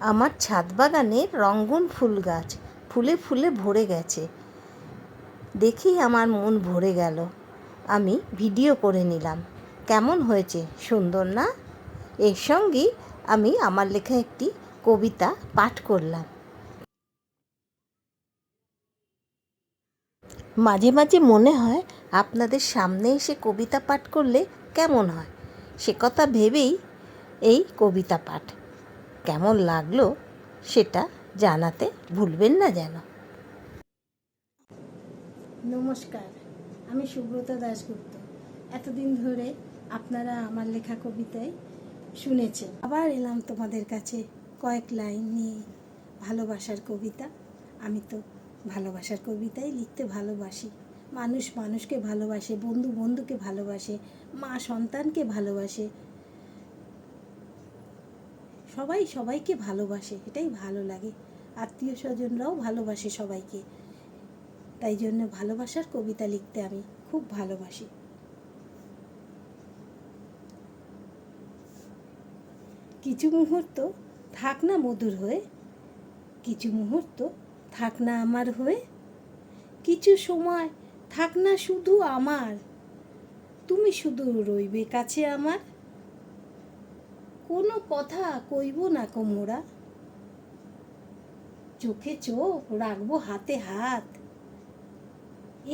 আমার ছাদ বাগানে রঙ্গন ফুল গাছ ফুলে ফুলে ভরে গেছে। দেখেই আমার মন ভরে গেল। আমি ভিডিও করে নিলাম। কেমন হয়েছে? সুন্দর না? এর সঙ্গেই আমি আমার লেখা একটি কবিতা পাঠ করলাম। মাঝে মাঝে মনে হয় আপনাদের সামনে এসে কবিতা পাঠ করলে কেমন হয়, সে কথা ভেবেই এই কবিতা পাঠ। কেমন লাগলো সেটা জানাতে ভুলবেন না যেন। নমস্কার, আমি সুব্রতা দাশগুপ্ত। এতদিন ধরে আপনারা আমার লেখা কবিতায় শুনেছেন, আবার এলাম তোমাদের কাছে কয়েক লাইন নিয়ে। ভালোবাসার কবিতা। আমি তো ভালোবাসার কবিতাই লিখতে ভালোবাসি। মানুষ মানুষকে ভালোবাসে, বন্ধু বন্ধুকে ভালোবাসে, মা সন্তানকে ভালোবাসে, সবাই সবাইকে ভালোবাসে। এটাই ভালো লাগে। আত্মীয় স্বজনরাও ভালোবাসে সবাইকে। তাই জন্য ভালোবাসার কবিতা লিখতে আমি খুব ভালোবাসি। কিছু মুহূর্ত থাক না মধুর হয়ে, কিছু মুহূর্ত থাক না আমার হয়ে, কিছু সময় থাক না শুধু আমার, তুমি শুধু রইবে কাছে আমার। কোনো কথা কইব না কো মোরা, চোখে চোখ রাখবো হাতে হাত,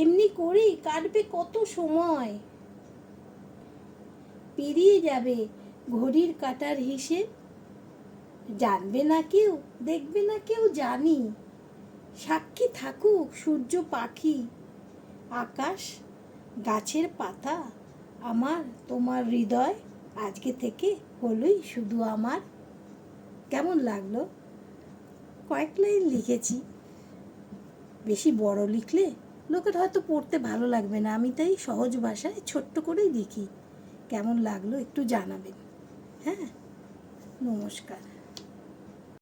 এমনি করেই কাটবে কত সময়। পেরিয়ে যাবে ঘড়ির কাঁটার হিসেব, জানবে না কেউ দেখবে না কেউ জানি। সাক্ষী থাকুক সূর্য পাখি, আকাশ গাছের পাতা, আমার তোমার হৃদয় আজকে থেকে হলোই শুধু আমার। কেমন লাগলো? কয়েক লাইন লিখেছি, বেশি বড় লিখলে লোকের হয়তো পড়তে ভালো লাগবে না। আমি তাই সহজ ভাষায় ছোট্ট করেই লিখি। কেমন লাগলো একটু জানাবেন। হ্যাঁ, নমস্কার।